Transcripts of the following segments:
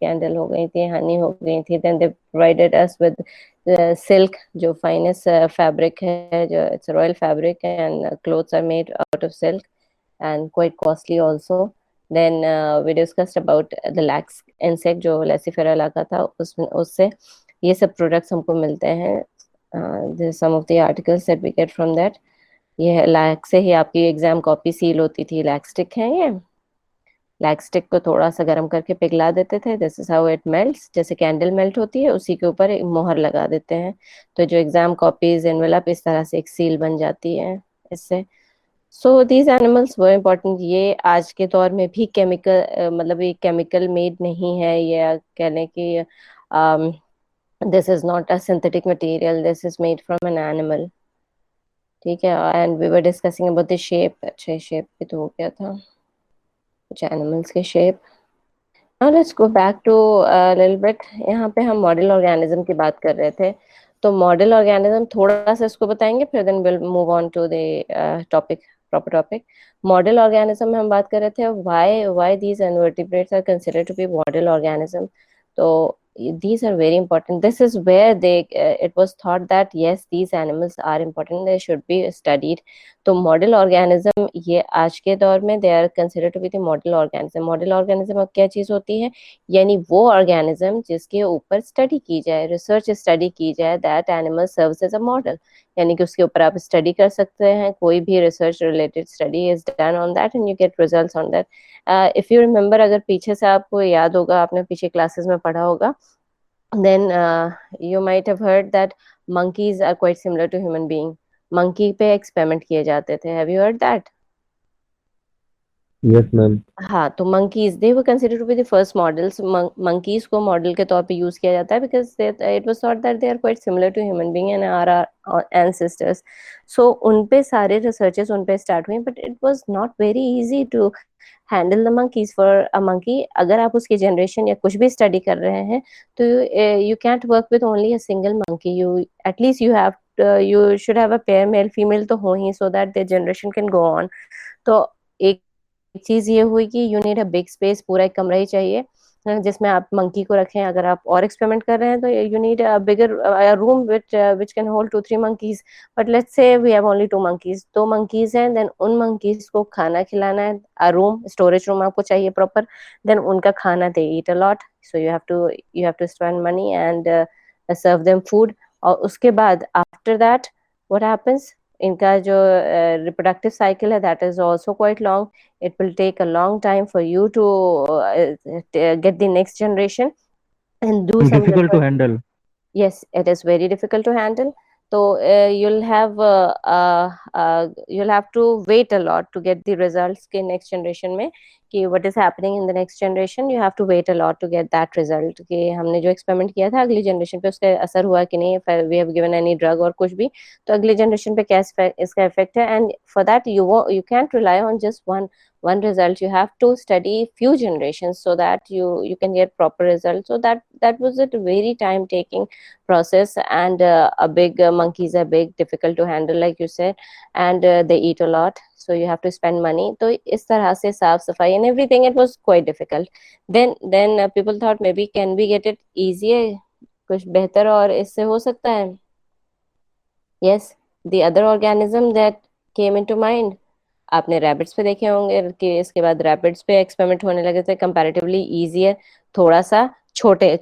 Candle हो गई थी, हनी हो गई थी, then they provided us with silk, जो फाइनेस्ट फैब्रिक है, जो it's royal fabric and clothes are made out of silk and quite costly also. Then we discussed about the lax insect जो लेसिफेरा लगा था, उसमें उससे ये सब प्रोडक्ट्स हमको मिलते हैं. Some of the articles that we get from that. ये लैक्स से ही आपकी एग्जाम कॉपी सील होती थी. लैक्स्टिक है ये. लैक्स्टिक को थोड़ा सा गर्म करके पिघला देते थे. This is how it melts. जैसे कैंडल मेल्ट होती है उसी के ऊपर एक मोहर लगा देते हैं, तो जो एग्जाम कॉपीज एनवेलप इस तरह से एक सील बन जाती है इससे. So these animals were important. ये आज के दौर में भी केमिकल, मतलब ये केमिकल मेड नहीं है, या कह लें कि this is not a synthetic material, this is made from an animal. ठीक है. And we were discussing about the shape. अच्छा, शेप भी तो हो गया था, कुछ एनिमल्स के shape. Now let's go back to little bit. यहाँ पे हम मॉडल ऑर्गेनिज्म की बात कर रहे थे, तो मॉडल ऑर्गेनिज्म थोड़ा सा इसको बताएंगे, फिर then will move on to the topic, proper topic. Model organism में हम बात कर रहे थे why these invertebrates are considered to be model organism. तो these are very important. This is where it was thought that yes, these animals are important, they should be studied. तो model organism ये आज के दौर में they are considered to be the model organism. Model organism अब क्या चीज होती है? यानी वो ऑर्गेनिज्म जिसके ऊपर स्टडी की जाए, रिसर्च स्टडी की जाए, that animal serves as a model. यानी कि उसके ऊपर आप स्टडी कर सकते हैं, कोई भी research related study is done on that and you get results on that. If you remember, अगर पीछे से आपको याद होगा, आपने पीछे क्लासेस में पढ़ा होगा, then you might have heard that monkeys are quite similar to human being. monkey पे एक्सपेरिमेंट किए जाते थे. have you heard that? Yes, ma'am. हाँ, तो monkeys they were considered to be the first models. monkeys को model के तौर पे यूज किया जाता है because it was thought that they are quite similar to human being and are our ancestors. So उन पे सारे researches उन पे start हुए, but it was not very easy to handle the monkeys. for a monkey, अगर आप उसकी generation या कुछ भी study कर रहे हैं, तो you can't work with only a single monkey. You at least you should have a pair, male female तो हो ही, so that their generation can go on. तो एक चीज ये हुई कि you need a big space, पूरा एक कमरा ही चाहिए जिसमें आप मंकी को रखें. अगर आप और एक्सपेरिमेंट कर रहे हैं तो you need a bigger room which can hold 2-3 monkeys. But let's say we have only 2 monkeys, 2 monkeys हैं, देन उन monkeys को खाना खिलाना है. अ रूम, स्टोरेज रूम आपको चाहिए प्रॉपर. देन उनका खाना, they eat a lot, so you have to spend money and serve them food. और उसके बाद आफ्टर दैट व्हाट हैपेंस, इनका जो रिप्रोडक्टिव साइकिल है that is also quite long. it will take a long time for you to get the next generation and do some Difficult to research. handle. Yes, it is very difficult to handle. So you'll have to wait a lot to get the results के next generation में, कि what is happening in the next generation. You have to wait a lot to get that result, कि हमने जो experiment किया था अगली generation पे उसका असर हुआ कि नहीं, if we have given any drug और कुछ भी, तो अगली generation पे क्या इसका effect है. And for that you can't rely on just one result. You have to study few generations so that you can get proper results. So that was a very time taking process. And a big monkeys are big, difficult to handle like you said, and they eat a lot, so you have to spend money. तो इस तरह से साफ सफाई and everything, it was quite difficult. Then people thought maybe can we get it easier, कुछ बेहतर और इससे हो सकता है. yes, the other organism that came into mind, आपने रैबिट्स पे देखे होंगे कि इसके बाद रैबिट्स पे एक्सपेरिमेंट होने लगे थे, कंपैरेटिवली इजियर, थोड़ा सा छोटे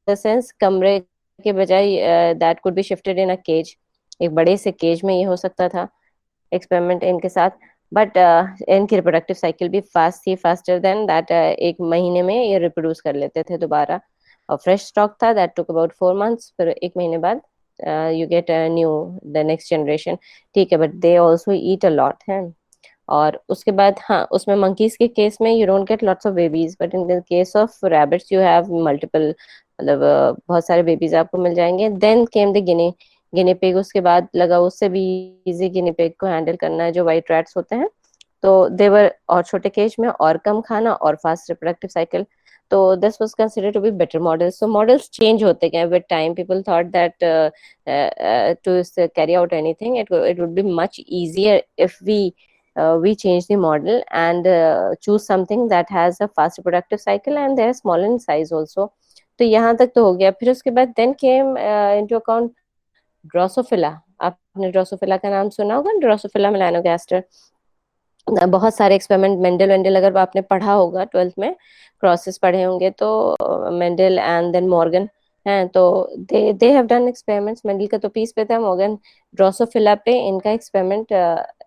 सेंस कमरे के बजाय that could be shifted in a cage. एक बड़े से केज में ये हो सकता था एक्सपेरिमेंट इनके साथ. बट इनकी रिप्रोडक्टिव साइकिल भी फास्ट थी, फास्टर देन दैट. एक महीने में ये रिप्रोड्यूस कर लेते थे दोबारा. और फ्रेश स्टॉक था दैट टुक अबाउट 4 months. फिर एक महीने बाद you get new, the next generation. ठीक है, but they also eat a lot है. और उसके बाद हाँ, उसमें मंकीज के केस में you don't get lots of babies, but in the case of rabbits you have multiple, मतलब बहुत सारे बेबीज आपको मिल जाएंगे. Then came the guinea guinea pig. उसके बाद लगा उससे भी इजी गिनी पिग को हैंडल करना है, जो व्हाइट रैट्स होते हैं. तो देवर और छोटे केज में और कम खाना और फास्ट रिप्रोडक्टिव साइकिल. तो this was considered to be better models. So models change होते गए with time. People thought that to carry out anything, it would be much easier if we we change the model and choose something that has a fast reproductive cycle and they are small in size also. तो यहाँ तक तो हो गया. फिर उसके बाद then came into account Drosophila. आपने ड्रोसोफिला का नाम सुना होगा, ड्रोसोफिला मेलानोगास्टर. बहुत सारे एक्सपेरिमेंट मेंडल वेंडल अगर आपने पढ़ा होगा 12th में, क्रॉसेस पढ़े होंगे तो मेंडल एंड देन मॉर्गन हैं, तो they have done experiments. Mendel का तो पीस पे था, मॉर्गन ड्रोसोफिला पे इनका experiment,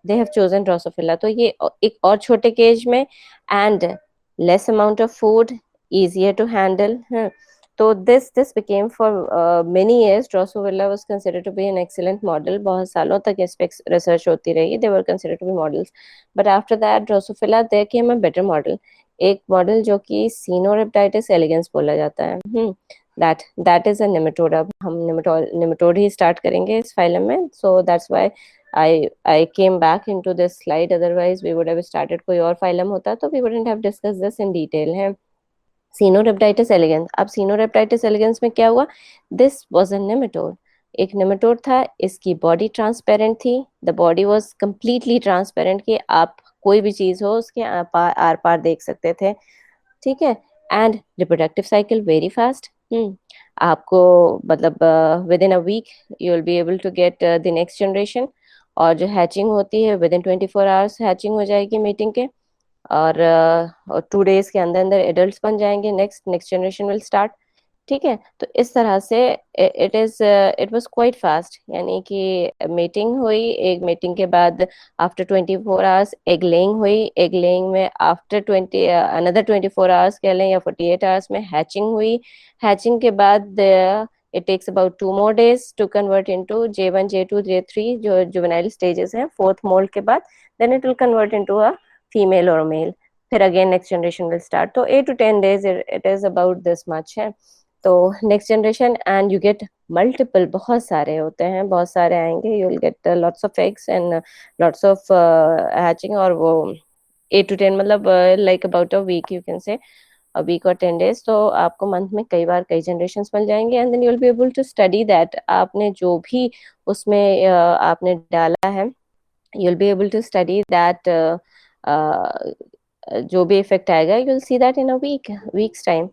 they have chosen Drosophila. तो ये एक और छोटे केज में and less amount of food, easier to handle. तो this became for many years Drosophila was considered to be an excellent model. बहुत सालों तक इस पे रिसर्च होती रही. They were considered to be models. But after that Drosophila there came a better model. एक model जो कि Caenorhabditis elegans बोला जाता है. That is a nematode. अब हम nematode ही start करेंगे इस फाइलम में. So that's why I came back into this slide. Otherwise we would have started, कोई और फाइलम होता तो we wouldn't have discussed this in detail है. Caenorhabditis elegans. अब Caenorhabditis elegans में क्या हुआ? This was a nematode. एक नेमेटोड था. इसकी बॉडी ट्रांसपेरेंट थी. The body was completely transparent, कि आप कोई भी चीज हो उसके आर पार देख सकते थे. ठीक है. And reproductive cycle very fast. आपको मतलब within a week you will be able to get the next generation. और जो हैचिंग होती है विद इन 24 आवर्स हैचिंग हो जाएगी मीटिंग के. और 2 days के अंदर अंदर एडल्ट बन जाएंगे. Next generation will start. ठीक है. तो इस तरह से इट वाज क्वाइट फास्ट. यानी कि मीटिंग हुई, एक मीटिंग के बाद आफ्टर 24 आवर्स एग लेइंग हुई. एग लेइंग में आफ्टर 20 अनदर 24 आवर्स कह लें या 48 आवर्स में हैचिंग हुई. हैचिंग के बाद it takes about 2 more days to convert into J1, J2, J3 जो जुवेनाइल स्टेजेस हैं. फोर्थ मोल्ड के बाद then it will convert into a female or male. फिर again next generation will start. तो 8 to 10 days it is about this much है. तो next generation and you get multiple, बहुत सारे होते हैं, बहुत सारे आएंगे. you will get lots of eggs and lots of hatching. और वो 8 to 10 मतलब like about a week you can say, a week or 10 days. तो आपको मंथ में कई बार कई जनरेशंस मिल जाएंगे. And then you will be able to study that. आपने जो भी उसमें आपने डाला है you will be able to study that. जो भी इफेक्ट आएगा you will see that in a week's time.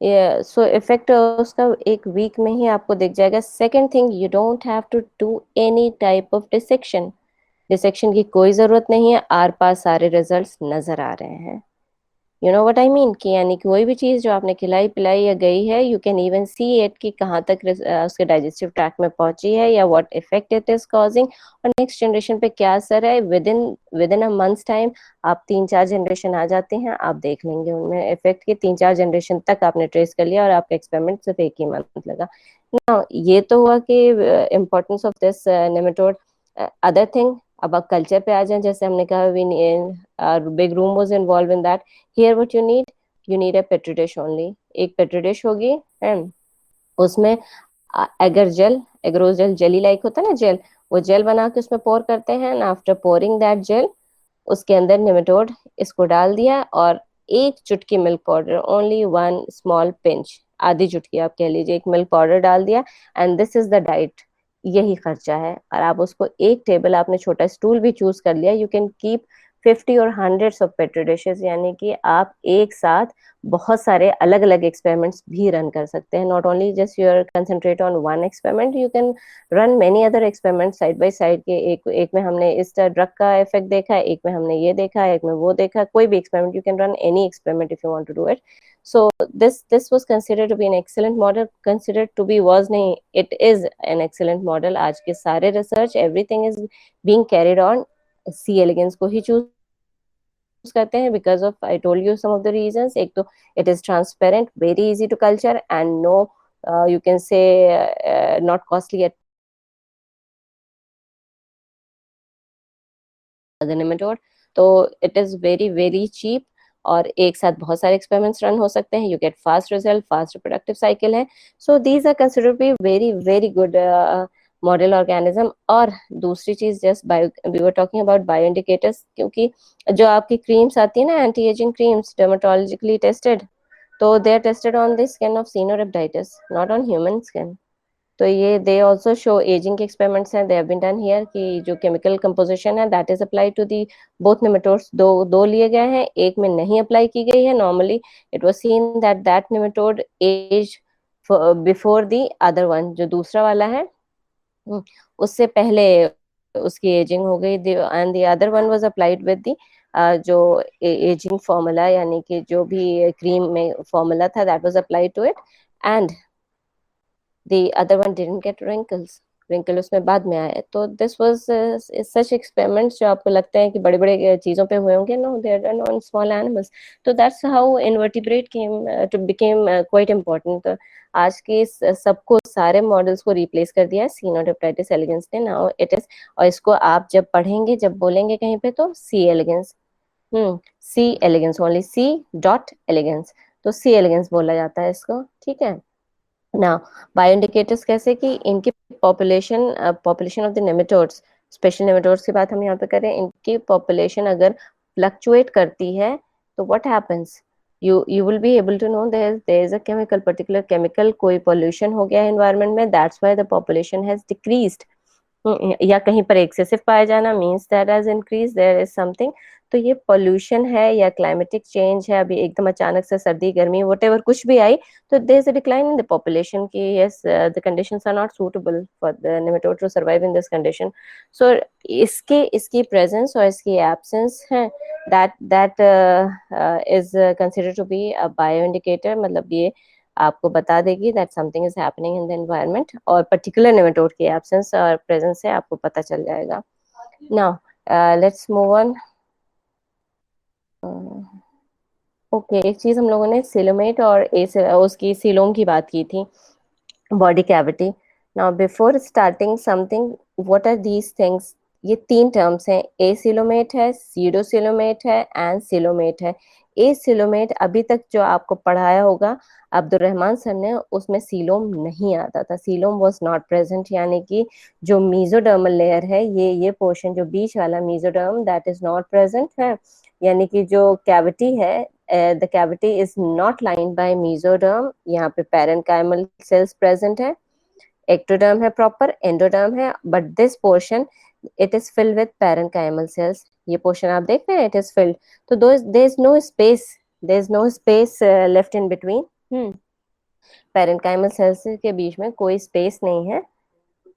ये सो इफेक्ट उसका एक वीक में ही आपको दिख जाएगा. Second thing, you don't have to do any type of dissection. Dissection की कोई जरूरत नहीं है. आर पार सारे रिजल्ट्स नजर आ रहे हैं. You know what I mean, कि यानी कोई भी चीज जो आपने खिलाई पिलाई या गई है you can even see it कि कहाँ तक उसके डाइजेस्टिव ट्रैक्ट में पहुंची है या what effect it is causing. और नेक्स्ट जनरेशन पे क्या असर है. With in a months time आप 3-4 जनरेशन आ जाते हैं. आप देख लेंगे उनमें इफेक्ट के 3-4 जनरेशन तक आपने ट्रेस कर लिया और आपका एक्सपेरिमेंट सिर्फ एक ही मंथ लगा. ना ये तो हुआ कि importance of this nematode. Other thing, अब आप कल्चर पे आ जाए. जैसे हमने कहा we big room was involve in that. Here what you need a petri dish only. एक पेट्री डिश होगी एंड उसमें agar gel, agarose gel, jelly like होता है ना जेल, वो जेल बना के उसमें पोर करते हैं. And after pouring that gel उसके अंदर नेमेटोड इसको डाल दिया और एक चुटकी milk powder, only 1 small pinch, आधी चुटकी आप कह लीजिए, एक मिल्क पाउडर डाल दिया. And this is the diet. यही खर्चा है. और आप उसको एक टेबल, आपने छोटा स्टूल भी चूज कर लिया, यू कैन कीप 50 और हंड्रेड्स ऑफ पेट्री डिशेज. यानी कि आप एक साथ बहुत सारे अलग अलग एक्सपेरिमेंट्स भी रन कर सकते हैं. Not only just you are concentrate on one experiment, you can run many other experiment side by side के. एक में हमने इस ड्रग का इफेक्ट देखा, एक में हमने ये देखा, एक में वो देखा. कोई भी experiment, you can run any experiment if you want to do it. So this was considered to be an excellent model. Considered to be was नहीं, it is an excellent model. आज के सारे research everything is being carried on C elegans को ही choose करते हैं because of I told you some of the reasons. एक तो it is transparent, very easy to culture and no you can say not costly at the nematode. तो it is very very cheap और एक साथ बहुत सारे experiments run हो सकते हैं. You get fast result, fast reproductive cycle है. So these are considerably very very good model organism. और दूसरी चीज, just bio we were talking about bio indicators, क्योंकि जो आपकी क्रीम्स आती है ना, anti ageing creams, dermatologically tested, तो they are tested on the skin of Caenorhabditis, not on human skin. तो ये दे ऑल्सो शो एजिंग के एक्सपेरिमेंट्स हैं, they have been done here कि जो केमिकल कंपोजिशन है that is applied to the both nematodes, दो लिए गए हैं, एक में नहीं अप्लाई की गई है. Normally it was seen that that nematode age before the other one, जो दूसरा वाला है उससे पहले उसकी एजिंग हो गई, and the other one was applied with the जो एजिंग फॉर्मूला, यानी कि जो भी क्रीम में फॉर्मूला था that was applied to it, and the other one didn't get wrinkle उसमें बाद में आया. तो this was such experiments जो आपको लगता है कि बड़े बड़े चीजों पे हुए होंगे, no, they are done on small animals. तो that's how invertebrate came to became quite important. तो आज के सबको सारे मॉडल्स को रिप्लेस कर दिया है Caenorhabditis elegans ने. now it is, और इसको आप जब पढ़ेंगे, जब बोलेंगे कहीं पे, तो C elegans, C elegans, only C dot elegans, तो C elegans बोला जाता है इसको. ठीक है ना. बायोइंडिकेटर्स कैसे कि इनकी population of the nematodes, special nematodes की बात हम यहाँ पे करें, इनकी पॉपुलेशन अगर फ्लक्चुएट करती है तो what happens, you will be able to know there is a chemical, particular chemical, कोई pollution हो गया है environment में, that's why the population has decreased. या कहीं पर एक्सेसिव पाया जाना means that has increase, there is something. तो ये पोल्यूशन है या क्लाइमेटिक चेंज है, अभी एकदम अचानक से सर्दी गर्मी व्हाटएवर कुछ भी आई, तो there is a decline in the population की yes the conditions are not suitable for the nematode to survive in this condition. So इसकी प्रेजेंस और इसकी एब्सेंस है that is considered to be a bio indicator. मतलब ये आपको बता देगी that something is happening in the environment, और पर्टिकुलर नेमेटोड की एब्सेंस और प्रेजेंस से आपको पता चल जाएगा. Now let's move on. Okay, एक चीज हम लोगों ने सिलोमेट और उसकी सीलोम की बात की थी, body cavity. Now before starting something, what are these things? ये तीन टर्म्स हैं, एसिलोमेट है, सीडोसिलोमेट है एंड सिलोमेट है. एसिलोमेट अभी तक जो आपको पढ़ाया होगा अब्दुल रहमान सर ने, उसमें सीलोम नहीं आता था, सीलोम वाज नॉट प्रेजेंट, यानी कि जो मीजोडर्मल लेयर है, ये पोर्शन जो बीच वाला mesoderm, that is not present है. यानी कि जो कैविटी है, the cavity is not lined by mesoderm. यहाँ पे पैरेन्काइमल सेल्स प्रेजेंट है, एक्टोडर्म है प्रॉपर, एंडोडर्म है, but this portion it is filled with parenchymal cells. ये पोर्शन आप देख रहे हैं, इट इज फिल्ड. तो there is no space left in between. Parenchymal cells के बीच में कोई स्पेस नहीं है,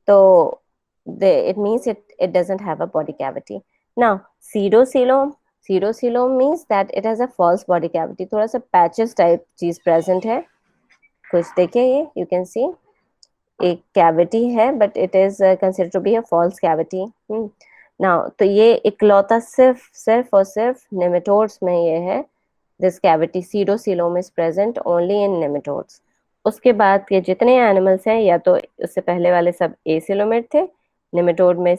तो it means it doesn't have a body cavity. Now pseudocoelom means that it has a false body cavity. थोड़ा सा पैचेस टाइप चीज प्रेजेंट है, कुछ देखिए, ये यू कैन सी एक कैविटी है, but it is considered to be a false cavity. Now तो ये इकलौता सिर्फ और सिर्फ नेमेटोड्स में ये है, this cavity pseudocoelom is present only in nematodes. उसके बाद के जितने एनिमल्स हैं, या तो उससे पहले वाले सब एसिलोमेट थे, नेमेटोड में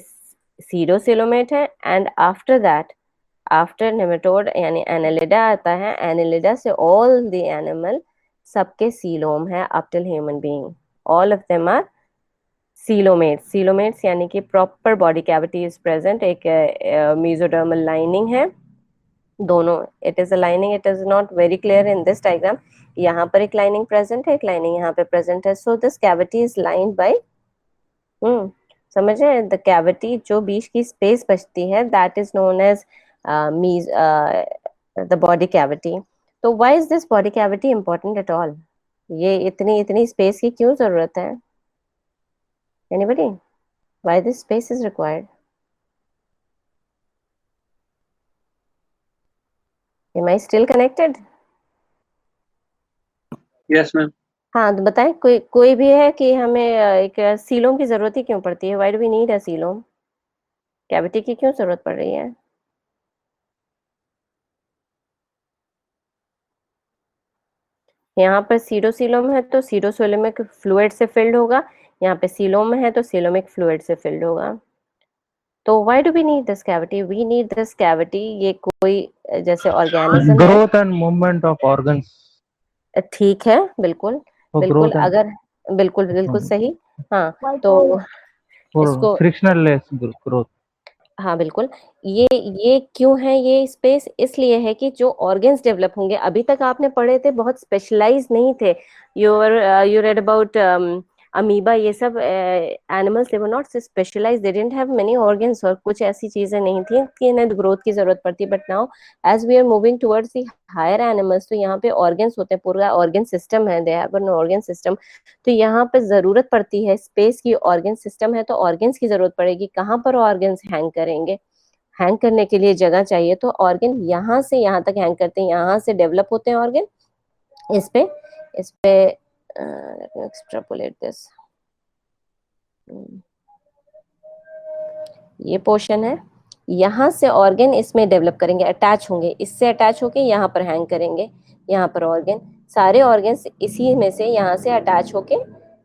सीडोसिलोमेट है, and after that, after nematode यानी एनालिडा आता है, एनालिडा से ऑल द एनिमल सबके सीलोम है up till human being, all of them are coelomates यानी कि proper body cavity is present. एक मेसोडर्मल लाइनिंग है दोनों, it is a lining, it is not very clear in this diagram. यहाँ पर एक लाइनिंग प्रेजेंट है, एक लाइनिंग यहाँ पे प्रेजेंट है. So this cavity is lined by, समझे, द कैविटी, जो बीच की स्पेस बचती है, that is known as the body cavity. तो why is this body cavity important at all? ये इतनी स्पेस की क्यों जरूरत है? Anybody? Why this space is required? Am I still connected? Yes, ma'am. हाँ, तो बताएं, कोई भी है कि हमें एक सीलोम की जरूरत ही क्यों पड़ती है? Why do we need a coelom? Cavity की क्यों जरूरत पड़ रही है? यहाँ पर सीडोसिलोम है तो सीडोसिलोमिक फ्लूइड से फिल्ड होगा, यहाँ पे सीलोम है तो सीलोमिक फ्लूइड से फिल्ड होगा. तो why do we need this cavity? We need this cavity, ये कोई जैसे ऑर्गेनिज्म है, growth and movement of organs. ठीक है, बिल्कुल बिल्कुल, अगर बिल्कुल सही. हाँ, तो इसको फ्रिक्शनल लेस ग्रोथ. हाँ बिल्कुल। ये क्यों है ये स्पेस, इसलिए है कि जो ऑर्गन्स डेवलप होंगे, अभी तक आपने पढ़े थे बहुत स्पेशलाइज नहीं थे। यू रेड अबाउट अमीबा, ये सब animals, they were not specialise, they didn't have many organs, और कुछ ऐसी चीजें नहीं थी कि इन्हें ग्रोथ की जरूरत पड़ती। But now as we are moving towards the higher animals, तो यहाँ पे ऑर्गन्स होते हैं, पूरा ऑर्गन सिस्टम है, they have an organ system. तो यहाँ पे जरूरत पड़ती है स्पेस की, ऑर्गन सिस्टम है तो ऑर्गन्स की जरूरत पड़ेगी। कहाँ पर ऑर्गन्स हैंग करेंगे, हैंग करने के लिए जगह चाहिए, तो ऑर्गन यहाँ से यहाँ तक हैंग करते हैं, यहाँ से डेवलप होते हैं ऑर्गन। इस पे एक्सट्रापोलेट दिस, ये पोर्शन है, यहाँ से ऑर्गन इसमें डेवलप करेंगे, अटैच होंगे, इससे अटैच होके यहाँ पर हैंग करेंगे, यहाँ पर ऑर्गन, सारे ऑर्गन्स इसी में से यहाँ से अटैच होके,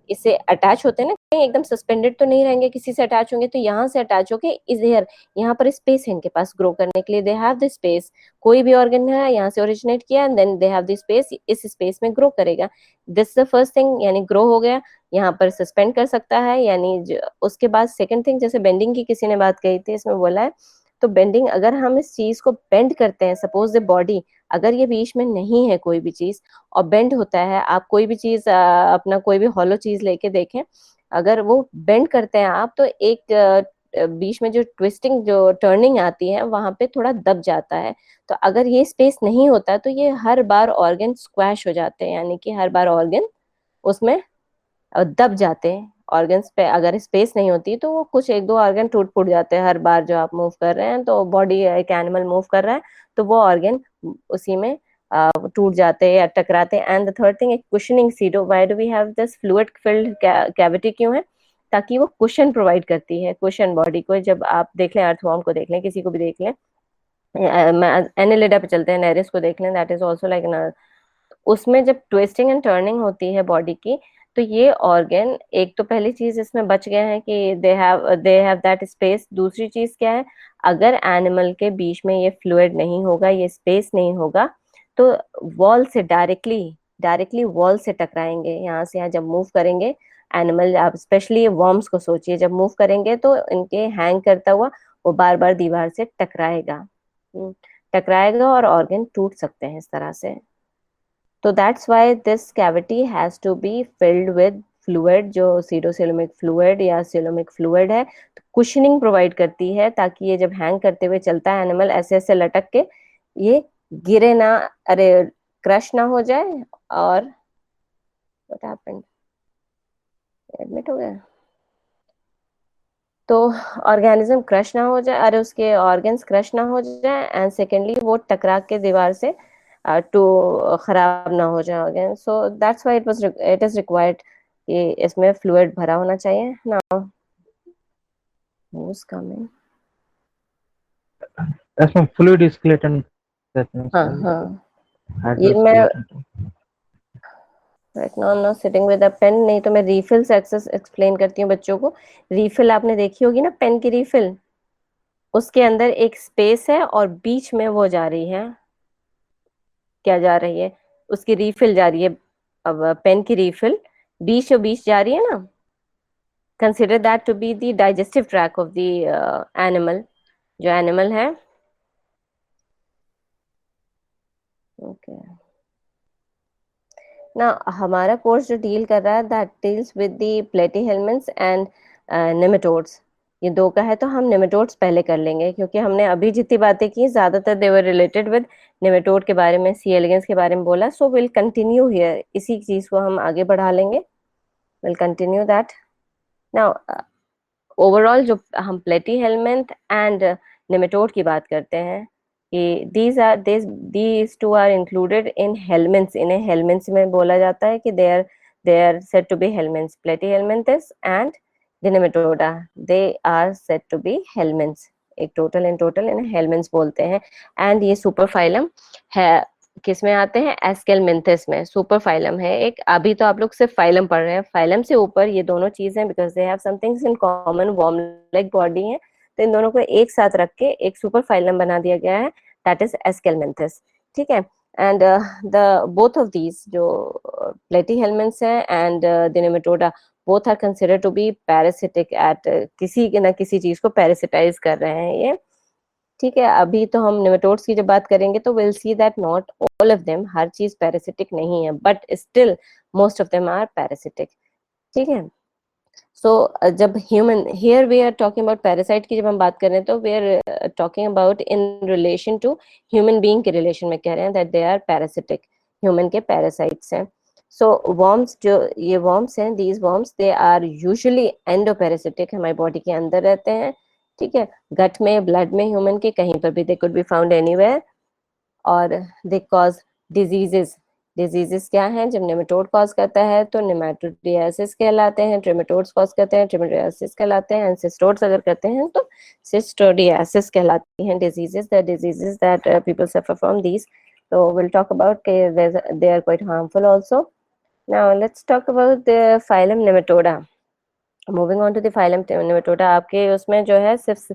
इससे अटैच होते हैं ना, कहीं एकदम सस्पेंडेड तो नहीं रहेंगे, किसी से अटैच होंगे, तो यहाँ से अटैच होके इस हेयर, यहाँ पर स्पेस है इनके पास ग्रो करने के लिए, दे हैव द स्पेस। कोई भी ऑर्गन है यहाँ से ओरिजिनेट किया and then they have the space, इस स्पेस में ग्रो करेगा। दिस द फर्स्ट थिंग, यानी ग्रो हो गया, यहाँ पर सस्पेंड कर सकता है, यानी उसके बाद सेकंड थिंग, जैसे बेंडिंग की किसी ने बात कही थी, इसमें बोला है, तो बेंडिंग, अगर हम इस चीज को बेंड करते हैं, सपोज द बॉडी, अगर ये बीच में नहीं है कोई भी चीज और बेंड होता है, आप कोई भी चीज अपना कोई भी हॉलो चीज लेके देखें, अगर वो बेंड करते हैं आप, तो एक बीच में जो ट्विस्टिंग, जो टर्निंग आती है, वहां पे थोड़ा दब जाता है। तो अगर ये स्पेस नहीं होता तो ये हर बार ऑर्गन स्क्वैश हो जाते हैं, यानी कि हर बार ऑर्गन उसमें दब जाते हैं। ऑर्गन्स पे अगर स्पेस नहीं होती तो वो कुछ एक दो ऑर्गन टूट फूट जाते हैं हर बार जो आप मूव कर रहे हैं, तो बॉडी, एक एनिमल मूव कर रहा है तो वो ऑर्गन उसी में टूट जाते हैं या टकराते हैं। एंड द थर्ड थिंग, एक cushioning seat, why do we have this fluid filled cavity, क्यों है, ताकि वो कुशन प्रोवाइड करती है, कुशन बॉडी को। जब आप देख लें, अर्थवॉर्म को देख लें, किसी को भी देख लें, एनिलिडा पे चलते हैं, नेरिस को देख लें, दैट इज ऑल्सो लाइक, उसमें जब ट्विस्टिंग एंड टर्निंग होती है बॉडी की, तो ये ऑर्गन, एक तो पहली चीज इसमें बच गए हैं कि दे हैव दैट स्पेस। दूसरी चीज क्या है, अगर एनिमल के बीच में ये फ्लूइड नहीं होगा, ये स्पेस नहीं होगा, तो वॉल से डायरेक्टली डायरेक्टली वॉल से टकराएंगे, यहाँ से यहाँ जब मूव करेंगे एनिमल, आप स्पेशली वर्म्स को सोचिए, जब मूव करेंगे तो इनके हैंग करता हुआ वो बार बार दीवार से टकराएगा, टकराएगा और ऑर्गन टूट सकते हैं इस तरह से। तो that's why this cavity has to be filled with fluid, जो सीडोसिलोमिक फ्लूइड या सिलोमिक फ्लूइड है, तो कुशनिंग प्रोवाइड करती है, ताकि ये जब हैंग करते हुए चलता है एनिमल, ऐसे ऐसे लटक के ये गिरे ना, अरे क्रश ना हो जाए, और व्हाट हैपेंड, एडमिट हो गया, तो ऑर्गेनिज्म क्रश ना हो जाए, अरे उसके ऑर्गन्स क्रश ना हो जाए, एंड सेकेंडली वो टकरा के दीवार से टू खराब ना हो जाए organ. So that's why it is required कि इसमें फ्लूइड भरा होना चाहिए ना। Who's coming, That's from fluid skeleton. That means हाँ हाँ, ये मैं hydroskeleton. Right now no sitting with a pen, नहीं तो मैं रीफिल से एक्सेस एक्सप्लेन करती हूँ बच्चों को। रीफिल आपने देखी होगी ना, पेन की रीफिल, उसके अंदर एक स्पेस है और बीच में वो जा रही है, क्या जा रही है, उसकी रीफिल जा रही है, अब पेन की रीफिल बीचों बीच जा रही है ना, consider that to be the digestive track of the animal, जो एनिमल है। ओके, ना हमारा कोर्स जो डील कर रहा है, that deals with the platyhelminths and nematodes, ये दो का है, तो हम नेमेटोड्स पहले कर लेंगे, क्योंकि हमने अभी जितनी बातें की ज्यादातर देवर रिलेटेड विद नेमेटोड के बारे में, सी एलिगेंस के बारे में बोला। सो विल कंटिन्यू हियर, इसी चीज को हम आगे बढ़ा लेंगे, will continue that now. Overall जो हम प्लेटीहेल्मिन्थ एंड नेमेटोड की बात करते हैं, कि these two are included in helminths, इन्हें हेल्मिन्थ्स में बोला जाता है कि they are said to be helminths, platyhelminthes and the nematoda, they are said to be helminths, एक टोटल इन टोटल इन्हें हेल्मिन्थ्स बोलते हैं। एंड ये सुपरफाइलम है, किस में आते हैं, एस्केलमिंथस में, सुपर फाइलम है एक। अभी तो आप लोग सिर्फ फाइलम पढ़ रहे हैं, फाइलम से ऊपर ये दोनों चीजें, because they have some things in common, worm like body है, तो इन दोनों को एक साथ रख के एक सुपर फाइलम बना दिया गया है, दैट इज एस्केलमिंथस, ठीक है। And the both of these, जो प्लेटीहेल्मिन्थ्स है and the Nematoda, both are considered to be parasitic at किसी ना किसी चीज को parasitize कर रहे हैं ये, ठीक है। अभी तो हम नेमेटोड्स की जब बात करेंगे तो will see that not all of them, हर चीज पैरासिटिक नहीं है, but still most of them are parasitic, ठीक है। सो जब human, here we are talking about parasite की जब हम बात कर रहे हैं तो we are talking about in relation to human being के रिलेशन में कह रहे हैं that they are parasitic, human के पैरासाइट्स हैं। सो वर्म्स, जो ये वर्म्स हैं, these worms they are usually endoparasitic, हमारी बॉडी के अंदर रहते हैं, ठीक है, गट में, ब्लड में, ह्यूमन के कहीं पर भी, दे कुड बी फाउंड एनीवेयर, और दे कॉज डिजीजेस। डिजीजेस क्या हैं? जब नेमेटोड कॉज करता है तो नेमेटोडियासिस कहलाते हैं, ट्रेमेटोड्स कॉज करते हैं ट्रेमेटोडियासिस कहलाते हैं, एंड सिस्टोड्स अगर करते हैं तो सिस्टोडियासिस कहलाती हैं diseases, the diseases that people suffer from these. तो will talk about they are quite harmful also. Now let's talk about the phylum nematoda. Moving on to the phylum nematoda, आपके उसमें जो है सिर्फ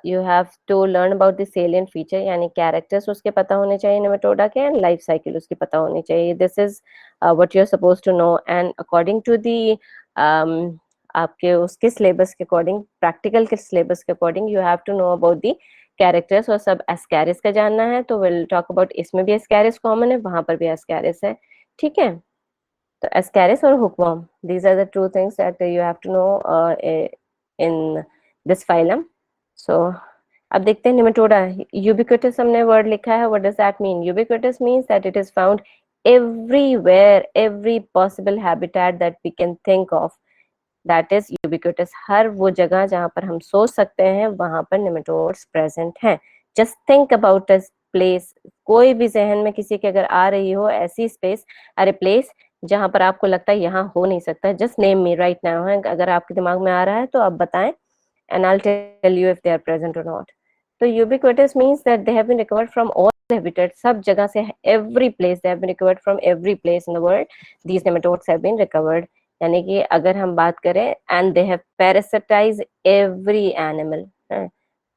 you have to learn about the salient feature, यानी characters उसके पता होने चाहिए नेमेटोडा के, एंड लाइफ साइकिल उसकी पता होनी चाहिए। This is what you are suppose to know, and according to the आपके उसके सिलेबस के अकॉर्डिंग, प्रैक्टिकल के सिलेबस के according, you have to know about the characters. और सब एस्कैरिस का जानना है तो विल टॉक अबाउट, इसमें भी एस्कैरिस कॉमन है, वहां पर भी एस्कैरिस है, ठीक है। तो ascaris और hookworm, these are the two things that you have to know in this phylum. So अब देखते हैं नेमेटोडा। यूबिक्विटस हमने वर्ड लिखा है, what does that mean? Ubiquitous means that it is found everywhere, every possible habitat that we can think of, that is ubiquitous. हर वो जगह जहां पर हम सोच सकते हैं वहां पर नेमेटोड्स प्रेजेंट हैं। Just think about a place, कोई भी जहन में किसी के अगर आ रही हो ऐसी स्पेस, अरे प्लेस जहां पर आपको लगता है यहाँ हो नहीं सकता, जस्ट नेम मी राइट नाउ है, अगर आपके दिमाग में आ रहा है तो आप बताएं, and I'll tell you if they are present or not. So ubiquitous means that they have been recovered from all habitats, सब जगह से, every place, they have been recovered from every place in the world, these nematodes have been recovered। यानी कि अगर हम बात करें, and they have parasitized every animal, है?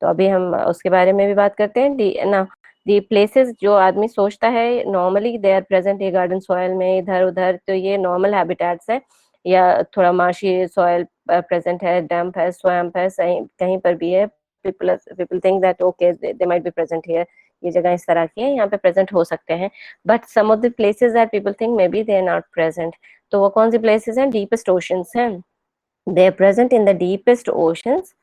तो अभी हम उसके बारे में भी बात करते हैं ना। दी प्लेसेस जो आदमी सोचता है नॉर्मली दे आर प्रेजेंट, ये गार्डन सॉइल में इधर उधर, तो ये नॉर्मल हैबिटेट्स है, या थोड़ा मार्शी सॉइल प्रेजेंट है, डैम्प है, स्वैम्प है, कहीं पर भी है, people think that okay they might be present here, ये जगह इस तरह की है, यहाँ पे प्रेजेंट हो सकते हैं, but some of the places that people think may be they are not present. तो वो कौन सी प्लेसेस हैं? डीपेस्ट ओशंस हैं, they are present in the deepest oceans,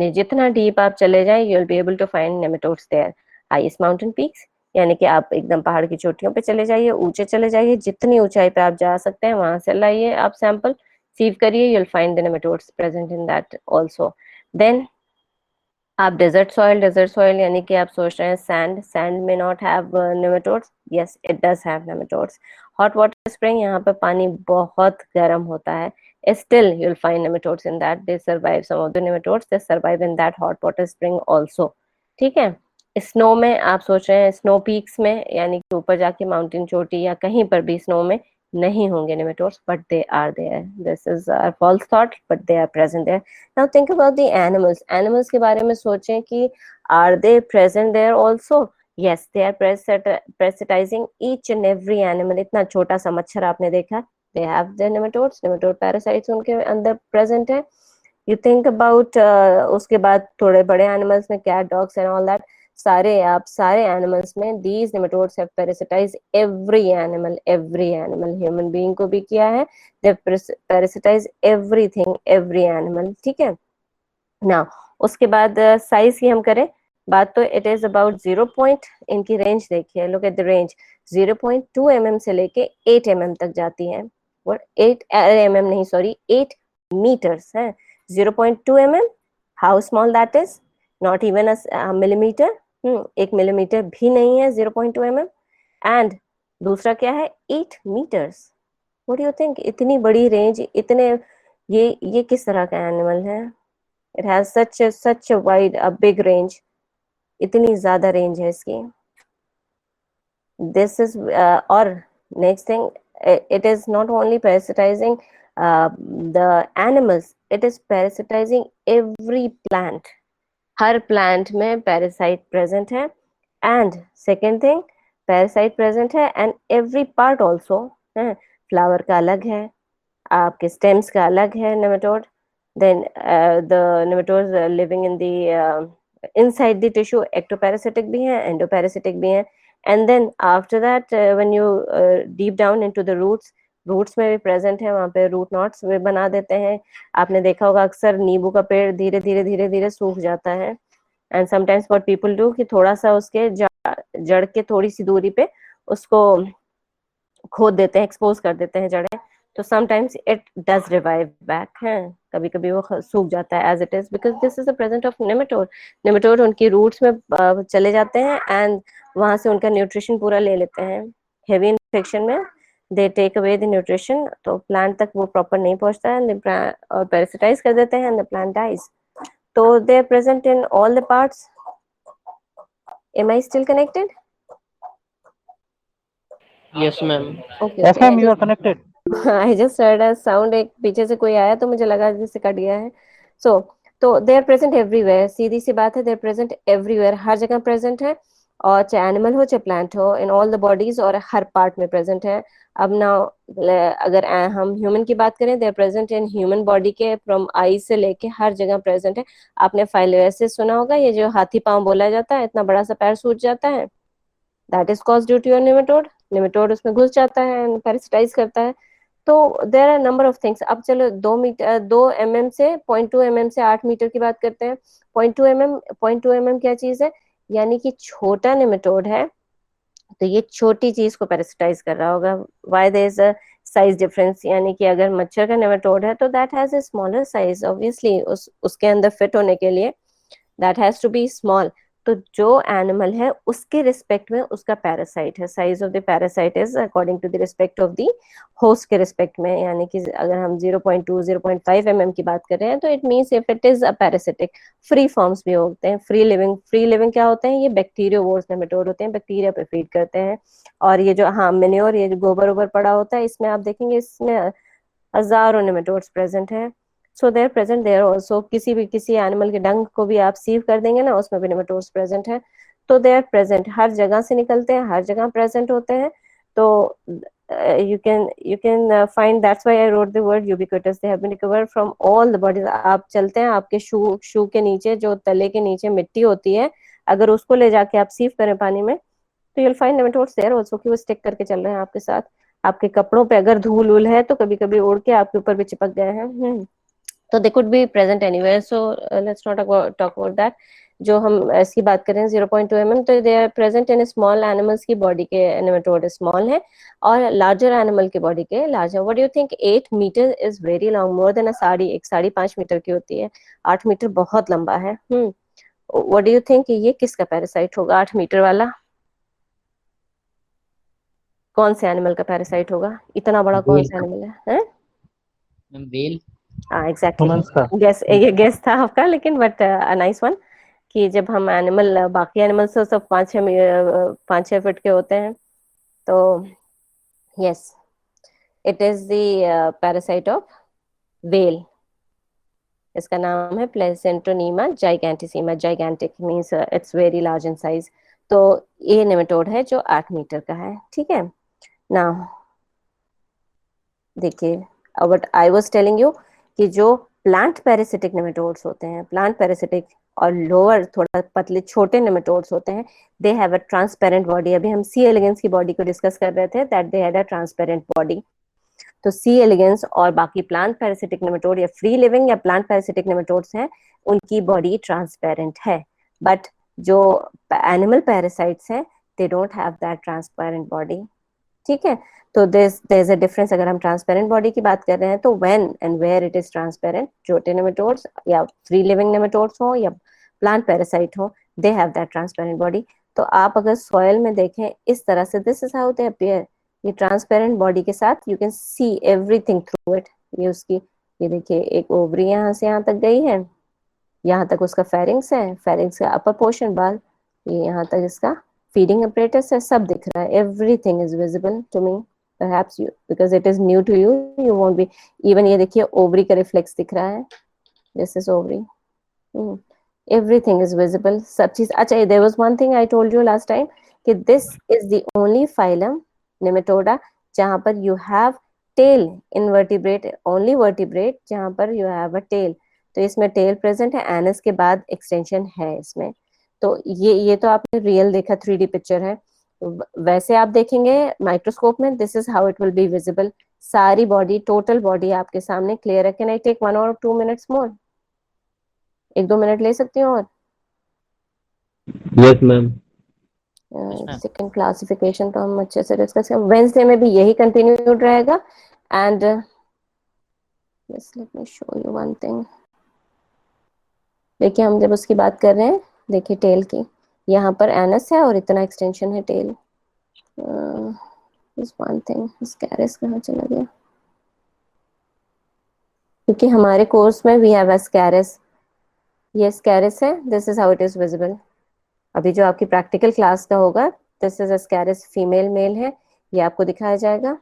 जितना डीप आप चले जाएं you will be able to find nematodes there. Highest mountain peaks, यानी कि आप एकदम पहाड़ की चोटियों पे चले जाइए, ऊंचे चले जाइए, जितनी ऊंचाई पे आप जा सकते हैं वहां से लाइए आप सैंपल, सीव करिए, you will find the nematodes present in that also. Then आप डेजर्ट सॉइल यानी कि आप सोच रहे हैं सैंड, सैंड में not have nematodes, yes it does have nematodes. Hot water spring, यहाँ पे पानी बहुत गर्म होता है, still you'll find nematodes in that, they survive, some of the nematodes they survive in that hot water spring also, ठीक है। Snow में आप सोच रहे हैं, स्नो पीक्स में यानी कि ऊपर जाके माउंटेन चोटी या कहीं पर भी स्नो में नहीं होंगे nematodes, but they are there, this is a false thought, but they are present there। Now think about the animals, animals के बारे में सोचें कि are they present there also? Yes, they are parasitizing each and every animal। इतना छोटा सा मच्छर आपने देखा, they have the nematodes, nematode parasites उनके अंदर present है। You think about उसके बाद थोड़े बड़े animals में cat, dogs and all that, सारे animals में these nematodes have parasitized every animal, human being को भी किया है, they parasitize everything, every animal, ठीक है। Now उसके बाद साइज की हम करें बात, तो इट इज अबाउट 0 पॉइंट, इनकी रेंज देखिए, look at the range, 0.2 mm से लेके 8 mm तक जाती है, और 8 mm नहीं सॉरी 8 meters है। 0.2 mm, how small that is, not even a millimetre, 1 millimetre भी नहीं है 0.2 mm। एंड दूसरा क्या है, 8 meters। What do you think, इतनी बड़ी रेंज, इतने, ये किस तरह का एनिमल है? It has such a wide, a big range, इतनी ज्यादा रेंज है इसकी। This is और next thing, it is not only parasitizing the animals, it is parasitizing every plant, her plant में parasite present है, and second thing parasite present है and every part also है, flower का अलग है, आपके स्टेम्स का अलग है nematode. Then the nematodes living in the inside the tissue, ectoparasitic भी हैं, endoparasitic भी हैं. And then after that when you deep down into the roots में भी present है, वहाँ पे रूट नॉट्स भी बना देते हैं. आपने देखा होगा अक्सर नींबू का पेड़ धीरे धीरे धीरे धीरे सूख जाता है. And sometimes what people do कि थोड़ा सा उसके जड़ के थोड़ी सी दूरी पे उसको खोद देते हैं, एक्सपोज कर देते हैं जड़ें. तो sometimes it does revive back है, कभी कभी वो सूख जाता है as it is, because this is the present of nematode. Nematode उनकी रूट्स में चले जाते हैं एंड वहां से उनका न्यूट्रिशन पूरा ले लेते हैं. हेवी इन्फेक्शन में they take away the nutrition, तो प्लांट तक वो प्रॉपर नहीं पहुंचता है और पैरासिटाइज कर देते हैं एंड द प्लांट डाइज. तो they are present in all the parts. Am I still connected? Yes, ma'am. Okay, Yes, okay. ma'am, you are connected. I just heard a sound, एक पीछे से कोई आया तो मुझे लगा जैसे कट गया है. So, तो दे आर प्रेजेंट एवरीवेयर. सीधी सी बात है, दे आर प्रेजेंट एवरीवेयर, हर जगह प्रेजेंट है. और चाहे एनिमल हो चाहे प्लांट हो, इन ऑल द बॉडीज और हर पार्ट में प्रेजेंट है. अब ना अगर हम ह्यूमन की बात करें, they are present in human body के फ्रॉम आई से लेके हर जगह प्रेजेंट है. आपने फाइलोसिस सुना होगा, ये जो हाथी पांव बोला जाता है, इतना बड़ा सा पैर सूज जाता है, that is cause due to your nematode. Nematode उसमें घुस जाता है, पैरासिटाइज करता है. तो there are number of things. अब चलो 2 mm से 0.2 mm से 8 मीटर की बात करते हैं. 0.2 mm क्या चीज है? यानी कि छोटा नेमेटोड है, तो ये छोटी चीज को पैरासिटाइज कर रहा होगा. Why there is a size difference, यानी कि अगर मच्छर का नेमेटोड है तो that has a smaller size. Obviously उसके अंदर फिट होने के लिए that has to be small. तो जो एनिमल है उसके रिस्पेक्ट में उसका पैरासाइट है. Size of the parasite is according to the respect of the host के रिस्पेक्ट में. यानी कि अगर हम 0.2 0.5 mm की बात कर रहे हैं तो it means if it is a parasitic. Free forms भी होते हैं. फ्री लिविंग क्या होते हैं? ये बैक्टीरियोवोर्स नेमेटोड होते हैं, बैक्टीरिया पे फीड करते हैं. और ये जो मेन्योर, ये जो गोबर ओबर पड़ा होता है, इसमें आप देखेंगे इसमें हजारों नेमेटोड्स प्रेजेंट हैं. So there present there also. किसी एनिमल के डंग को भी आप सीव कर देंगे ना, उसमें भी नेमेटोड्स प्रेजेंट है. तो दे आर प्रेजेंट, हर जगह से निकलते हैं, हर जगह प्रेजेंट होते हैं. तो you can find, that's why I wrote the word ubiquitous. They have been recovered from all the bodies. आप चलते हैं, आपके शू के नीचे जो तले के नीचे मिट्टी होती है, अगर उसको ले जाके आप सीव करें पानी में, तो you'll find nematodes there also कि वो स्टिक करके चल रहे हैं आपके साथ. आपके कपड़ों पे अगर धूल उल है तो कभी कभी उड़ के आपके ऊपर भी चिपक गए हैं. तो they could be present anywhere. So let's not talk about that. जो हम इसकी बात करें 0.2 mm, तो they are present in small animals की बॉडी के नेमेटोड स्मॉल है, और लार्जर एनिमल के बॉडी के larger. What do you think? 8 metre is very long, more than a sari. एक साड़ी 5 मीटर की होती है, 8 मीटर बहुत लंबा है. व्हाट डू यू थिंक ये किसका पैरासाइट होगा 8 मीटर वाला? कौन से एनिमल का पैरासाइट होगा? इतना बड़ा कौन सा एनिमल है? Whale. हाँ एग्जैक्टली. Humans का. ये गेस था आपका, लेकिन बट अ नाइस वन. कि जब हम एनिमल, बाकी एनिमल से सब 5-6 फीट के होते हैं. तो yes, it is the parasite of whale. इसका नाम है placentonema gigantissima. Gigantic means it's very large in size. तो ये नेमेटोड है जो 8 मीटर का है. ठीक है. नाउ देखिए, what I was telling you कि जो प्लांट पैरासिटिक नेमेटोड्स होते हैं, प्लांट पैरासिटिक और लोअर थोड़ा पतले छोटे नेमेटोड्स होते हैं, they have a transparent body. अभी हम सी एलिगेंस की बॉडी को डिस्कस कर रहे थे, that they had a transparent body. तो सी एलिगेंस और बाकी प्लांट पैरासिटिक नेमेटोड या फ्री लिविंग या प्लांट पैरासिटिक नेमेटोड्स हैं, उनकी बॉडी ट्रांसपेरेंट है. बट जो एनिमल पैरासाइट्स हैं, they don't have that transparent body. ठीक है. तो देयर इज अ डिफरेंस. अगर हम ट्रांसपेरेंट बॉडी की बात कर रहे हैं तो when and where it is transparent, छोटे नेमेटोड्स या फ्री लिविंग नेमेटोड्स हो या प्लांट पैरासाइट हो, they have that transparent body. तो आप अगर सॉइल में देखें इस तरह से, this is how they appear. ये ट्रांसपेरेंट बॉडी के साथ you can see everything through it. ये उसकी, ये देखिए, एक ओवरी यहाँ से यहाँ तक गई है, यहाँ तक उसका फेरिंग्स है, फेरिंग्स का अपर पोर्शन बाल, ये यहाँ तक इसका फीडिंग apparatus है, सब दिख रहा है. Everything is visible to me. perhaps you, because it is new to you, you won't be. even ये देखिए ओवरी का रिफ्लेक्स दिख रहा है. this is ovary. everything is visible. सब चीज. अच्छा, there was one thing I told you last time कि this is the only phylum nematoda जहाँ पर you have tail in vertebrate, only vertebrate जहां पर यू हैव अ टेल, तो इसमें टेल प्रेजेंट है, एनस के बाद एक्सटेंशन है इसमें। तो ये तो आपने रियल देखा, 3D पिक्चर है। वैसे आप देखेंगे माइक्रोस्कोप में, this is how it will be visible. सारी बॉडी, टोटल बॉडी आपके सामने क्लियर है। Can I take 1 or 2 minutes more? 1-2 minute ले सकती हूँ और? Yes, ma'am. ma'am. Second classification तो हम अच्छे से डिस्कस करें, वेंसडे में भी यही कंटिन्यूड रहेगा। And just let me show you one thing. देखिए हम जब उसकी बात कर रहे हैं, देखिए टेल की, यहाँ पर एनस है और इतना एक्सटेंशन है टेल। इस वन थिंग, स्कैरस कहाँ चला गया? क्योंकि हमारे कोर्स में वी हैव अ स्कैरस, ये स्कैरस है, this is how it is visible. अभी जो आपकी प्रैक्टिकल क्लास का होगा, this is a ascaris, female male है, ये आपको दिखाया जाएगा।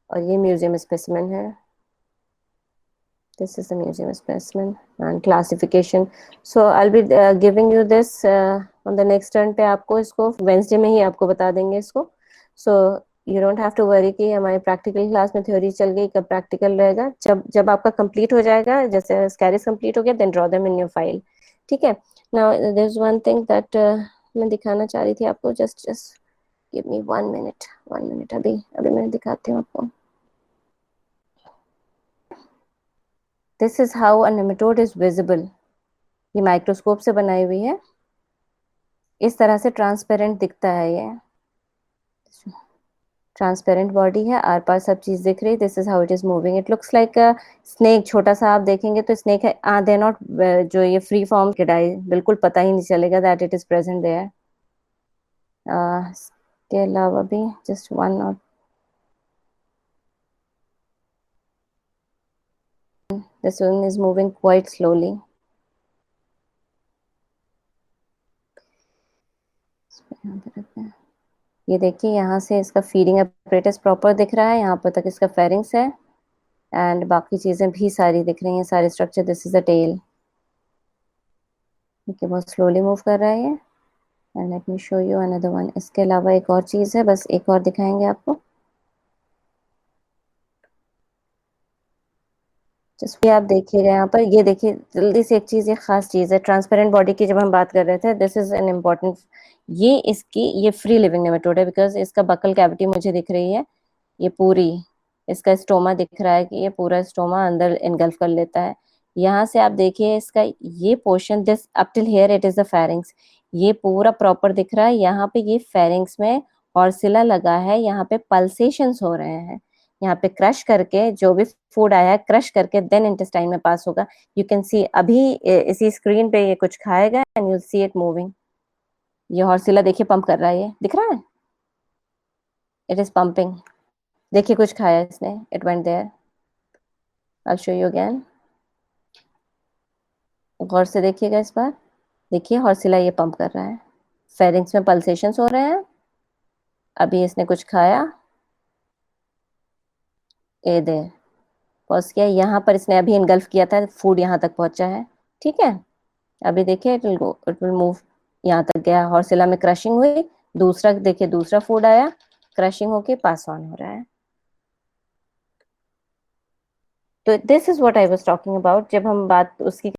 और ये म्यूजियम स्पेसिमेन है, this is the museum specimen and classification. So I'll be giving you this on the next turn पे, आपको इसको वेंसडे में ही आपको बता देंगे इसको। So you don't have to worry कि हमारी प्रैक्टिकल क्लास में थ्योरी चल गई, कब प्रैक्टिकल रहेगा। जब आपका कंप्लीट हो जाएगा, जैसे स्कैरिस कंप्लीट हो गया, then draw them in your file. ठीक है। Now there is one thing that मैं दिखाना चाह रही थी आपको, जस्ट गिव मी 1 minute, अभी मैं दिखाती हूँ आपको। This is how a nematode is visible. ये माइक्रोस्कोप से बनाई हुई है, इस तरह से ट्रांसपेरेंट दिखता है। ये ट्रांसपेरेंट बॉडी है, आर पार सब चीज दिख रही। This is how it is moving, it looks like a snake. छोटा सा आप देखेंगे तो स्नेक है, दे नॉट जो ये फ्री फॉर्म किडाई, बिल्कुल पता ही नहीं चलेगा that it is present there. इसके अलावा भी जस्ट वन और this one is moving quite slowly. ये देखिए यहाँ से इसका फीडिंग apparatus प्रॉपर दिख रहा है, यहाँ पर तक इसका फेरिंग्स है, एंड बाकी चीजें भी सारी दिख रही हैं, सारे structure. This is a tail. ठीक बहुत स्लोली मूव कर रहा है ये। And let me show you another one. इसके अलावा एक और चीज है, बस एक और दिखाएंगे आपको। जिसपे आप देखिएगा यहाँ पर, ये देखिए जल्दी से, एक चीज, ये खास चीज है ट्रांसपेरेंट बॉडी की, जब हम बात कर रहे थे, दिस इज एन इम्पोर्टेंट। ये फ्री लिविंग नेमेटोड है, बिकॉज इसका बकल कैविटी मुझे दिख रही है, ये पूरी, इसका स्टोमा दिख रहा है कि ये पूरा स्टोमा अंदर इनगल्फ कर लेता है। यहाँ से आप देखिए इसका ये portion, this up till here it is the pharynx, ये पूरा प्रॉपर दिख रहा है। यहाँ पे ये फेरिंग्स में हॉर्सिला लगा है, यहाँ पे पल्सेशंस हो रहे हैं, यहाँ पे क्रश करके जो भी फूड आया है, क्रश करके देन इंटेस्टाइन में पास होगा। यू कैन सी अभी इसी स्क्रीन पे ये कुछ खाएगा and you see it moving. ये हॉर्सिला देखिए पंप कर रहा है, ये दिख रहा है, इट इज पंपिंग। देखिए कुछ खाया इसने, it went there. I'll show you again. गौर से देखिएगा इस बार, देखिए हॉर्सिला ये पंप कर रहा है, फेरिंग्स में पल्सेशंस हो रहे हैं। अभी इसने कुछ खाया, ए दे पॉज किया, यहाँ पर इसने अभी इनगल्फ किया था, फूड यहाँ तक पहुंचा है। ठीक है, अभी देखिए इट विल मूव, यहाँ तक गया, हॉर्सिला में क्रशिंग हुई, दूसरा देखिए दूसरा फूड आया, क्रशिंग होके पास ऑन हो रहा है। तो this is what I was talking about, जब हम बात उसकी